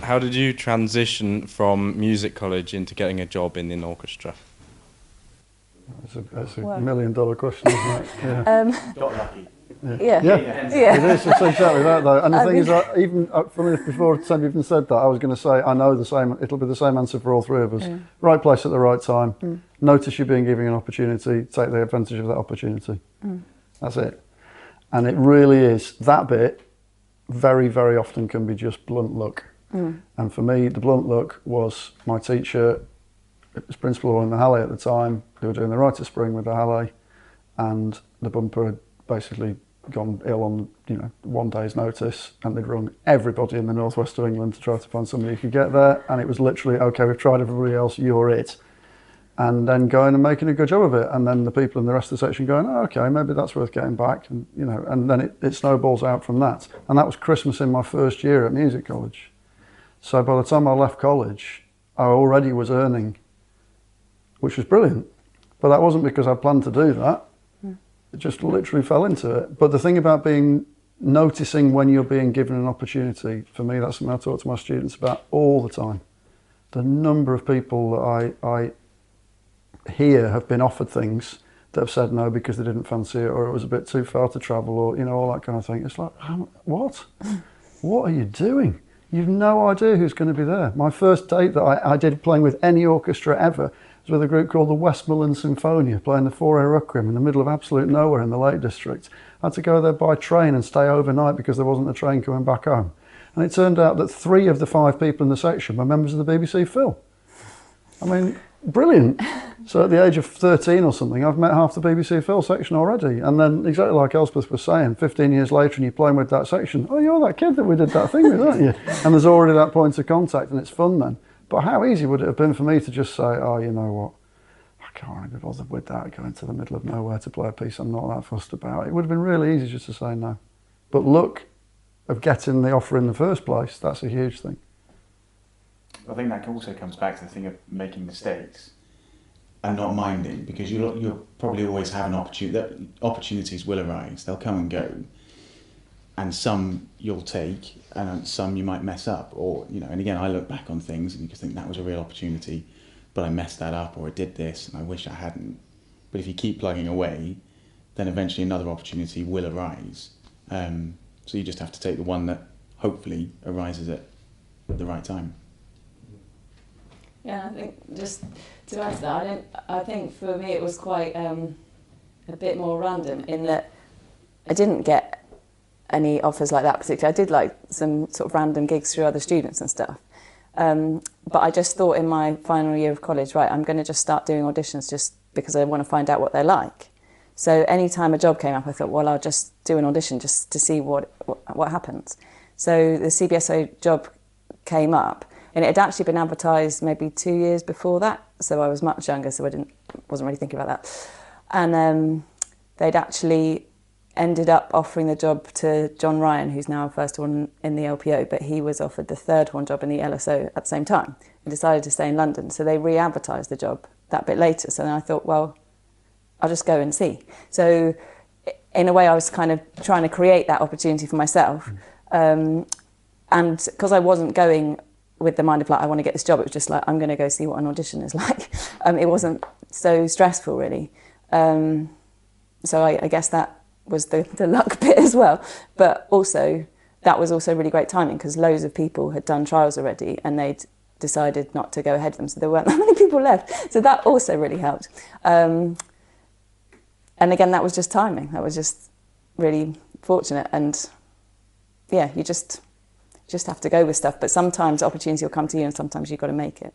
How did you transition from music college into getting a job in an orchestra? That's a $1,000,000 question, isn't it? Yeah. Got lucky. Yeah. It is. It's exactly that, though. And the thing is, even funny enough, before Sam even said that, I was going to say I know the same. It'll be the same answer for all three of us. Right place at the right time. Notice you're being given an opportunity. Take the advantage of that opportunity. That's it. And it really is that bit. Very, very often can be just blunt luck. And for me, the blunt luck was my teacher. It was principal in the Halle at the time. They were doing the Rite of Spring with the Halle, and the bumper had basically gone ill on 1 day's notice, and they'd rung everybody in the northwest of England to try to find somebody who could get there, and it was literally, okay, we've tried everybody else, you're it. And then going and making a good job of it, and then the people in the rest of the section going, oh, okay, maybe that's worth getting back, and and then it snowballs out from that. And that was Christmas in my first year at music college. So by the time I left college, I already was earning, which was brilliant. But that wasn't because I planned to do that. It just literally fell into it. But the thing about noticing when you're being given an opportunity, for me, that's something I talk to my students about all the time. The number of people that I hear have been offered things that have said no because they didn't fancy it, or it was a bit too far to travel, or all that kind of thing. It's like, what? What are you doing? You've no idea who's going to be there. My first date that I did playing with any orchestra ever was with a group called the Westmoreland Symphonia, playing the Four Requiem in the middle of absolute nowhere in the Lake District. I had to go there by train and stay overnight because there wasn't a train coming back home. And it turned out that 3 of the 5 people in the section were members of the BBC Phil. I mean, brilliant. So at the age of 13 or something, I've met half the BBC Phil section already. And then, exactly like Elspeth was saying, 15 years later and you're playing with that section, oh, you're that kid that we did that thing with, aren't you? And there's already that point of contact, and it's fun then. But how easy would it have been for me to just say, oh, you know what, I can't really be bothered with that, going to the middle of nowhere to play a piece I'm not that fussed about. It would have been really easy just to say no. But luck of getting the offer in the first place, that's a huge thing. I think that also comes back to the thing of making mistakes and not minding, because you'll probably always have an opportunity. That opportunities will arise, they'll come and go, and some you'll take and some you might mess up, or and again, I look back on things and you just think that was a real opportunity, but I messed that up, or I did this and I wish I hadn't. But if you keep plugging away, then eventually another opportunity will arise. So you just have to take the one that hopefully arises at the right time. Yeah, I think just to add to that, I think for me it was quite a bit more random in that I didn't get any offers like that particularly. I did like some sort of random gigs through other students and stuff. But I just thought in my final year of college, right, I'm going to just start doing auditions just because I want to find out what they're like. So anytime a job came up, I thought, well, I'll just do an audition just to see what happens. So the CBSO job came up. And it had actually been advertised maybe 2 years before that, so I was much younger, so I wasn't really thinking about that. And they'd actually ended up offering the job to John Ryan, who's now first one in the LPO, but he was offered the third horn job in the LSO at the same time and decided to stay in London. So they re-advertised the job that bit later. So then I thought, well, I'll just go and see. So in a way, I was kind of trying to create that opportunity for myself. And because I wasn't going with the mind of like, I want to get this job, it was just like, I'm going to go see what an audition is like. It wasn't so stressful really. So I guess that was the luck bit as well. But also, that was also really great timing because loads of people had done trials already and they'd decided not to go ahead of them. So there weren't that many people left. So that also really helped. And again, that was just timing. That was just really fortunate. And yeah, you just have to go with stuff, but sometimes opportunity will come to you and sometimes you've got to make it.